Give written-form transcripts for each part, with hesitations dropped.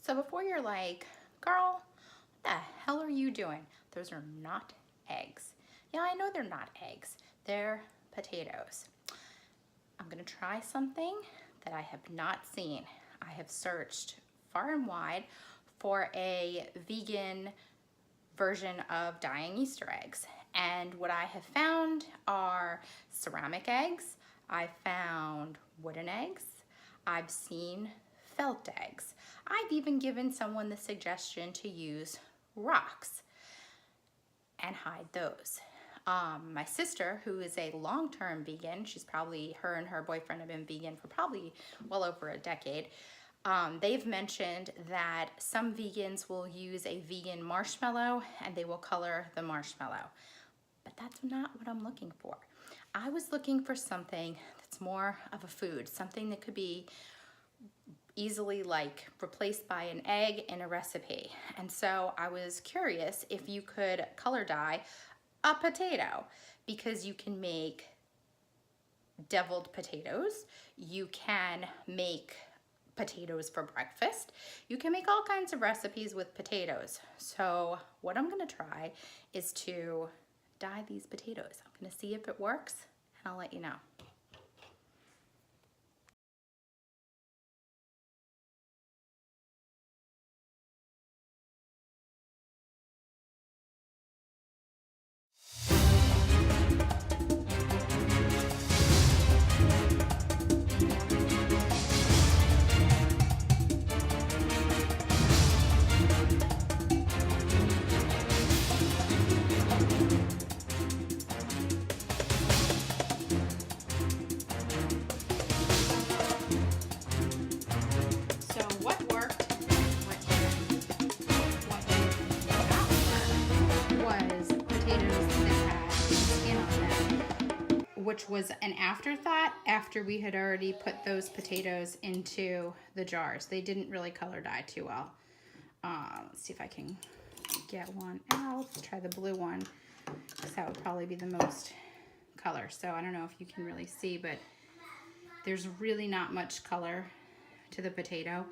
So before you're like, girl, what the hell are you doing? Those are not eggs. Yeah, I know they're not eggs. They're potatoes. I'm gonna try something that I have not seen. I have searched far and wide for a vegan version of dyeing Easter eggs. And what I have found are ceramic eggs. I found wooden eggs. I've seen felt eggs. I've even given someone the suggestion to use rocks and hide those. My sister, who is a long-term vegan, her and her boyfriend have been vegan for probably well over a decade. They've mentioned that some vegans will use a vegan marshmallow and they will color the marshmallow. But that's not what I'm looking for. I was looking for something that's more of a food, something that could be easily like replaced by an egg in a recipe. And so I was curious if you could color dye a potato, because you can make deviled potatoes, you can make potatoes for breakfast, you can make all kinds of recipes with potatoes. So what I'm gonna try is to dye these potatoes. I'm gonna see if it works and I'll let you know. So what worked, what did not work was potatoes that had skin on them, which was an afterthought after we had already put those potatoes into the jars. They didn't really color dye too well. Let's see if I can get one out. Let's try the blue one, because that would probably be the most color. So I don't know if you can really see, but there's really not much color to the potato.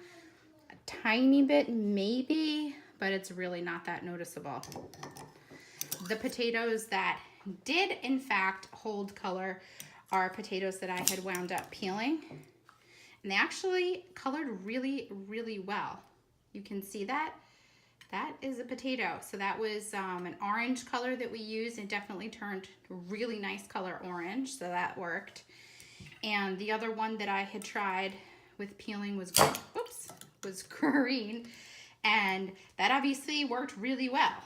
A tiny bit maybe, but it's really not that noticeable. The potatoes that did in fact hold color are potatoes that I had wound up peeling, and they actually colored really, really well. You can see that. That is a potato. So that was an orange color that we used, and definitely turned really nice color orange, so that worked. And the other one that I had tried with peeling was green, and that obviously worked really well.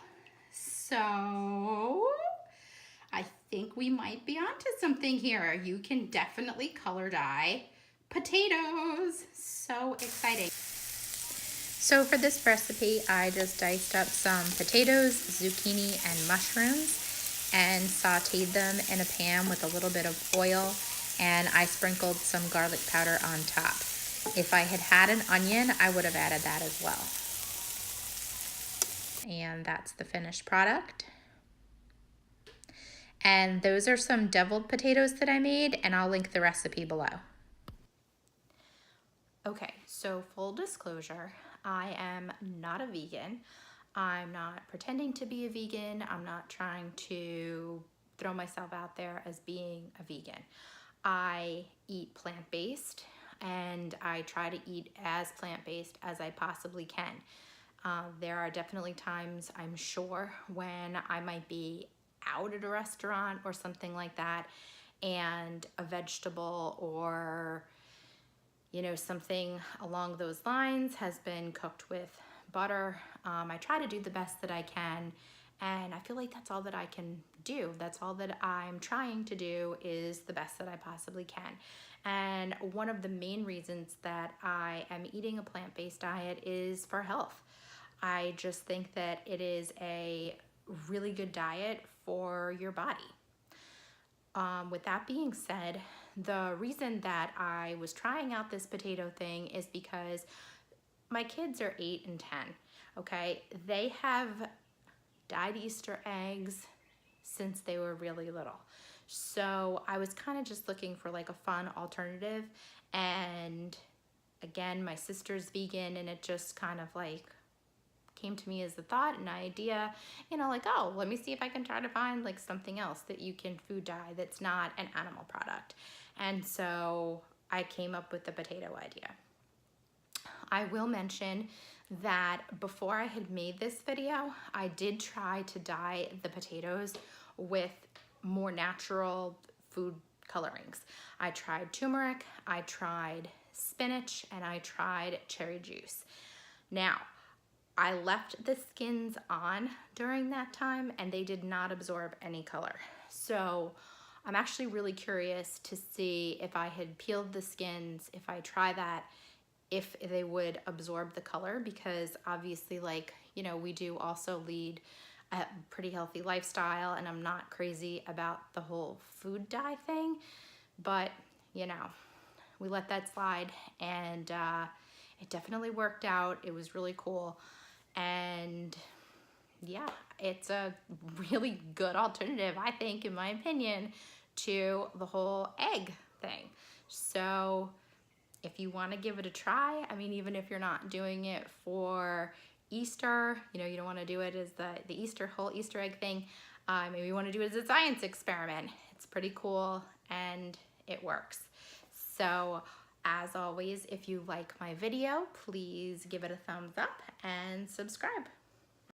So I think we might be onto something here. You can definitely color dye potatoes. So exciting. So for this recipe, I just diced up some potatoes, zucchini, and mushrooms and sauteed them in a pan with a little bit of oil, and I sprinkled some garlic powder on top. If I had had an onion, I would have added that as well. And that's the finished product. And those are some deviled potatoes that I made, and I'll link the recipe below. Okay, so full disclosure, I am not a vegan. I'm not pretending to be a vegan. I'm not trying to throw myself out there as being a vegan. I eat plant-based, and I try to eat as plant-based as I possibly can. There are definitely times, I'm sure, when I might be out at a restaurant or something like that, and a vegetable or something along those lines has been cooked with butter. I try to do the best that I can, and I feel like that's all that I can do. That's all that I'm trying to do, is the best that I possibly can. And one of the main reasons that I am eating a plant-based diet is for health. I just think that it is a really good diet for your body. With that being said, the reason that I was trying out this potato thing is because my kids are 8 and 10, okay? They have dyed Easter eggs since they were really little. So I was kind of just looking for like a fun alternative, and again, my sister's vegan, and it just kind of like came to me as a thought, an idea, you know, like, oh, let me see if I can try to find like something else that you can food dye that's not an animal product. And so I came up with the potato idea. I will mention that before I had made this video, I did try to dye the potatoes with more natural food colorings. I tried turmeric, I tried spinach, and I tried cherry juice. Now, I left the skins on during that time and they did not absorb any color. So I'm actually really curious to see if I had peeled the skins, if I try that, if they would absorb the color, because obviously, like, you know, we do also lead a pretty healthy lifestyle and I'm not crazy about the whole food dye thing, but you know, we let that slide, and it definitely worked out. It was really cool. And yeah, it's a really good alternative, I think, in my opinion, to the whole egg thing. So if you want to give it a try, I mean, even if you're not doing it for Easter, you know, you don't want to do it as the whole Easter egg thing, maybe you want to do it as a science experiment. It's pretty cool and it works. So as always, if you like my video, please give it a thumbs up and subscribe.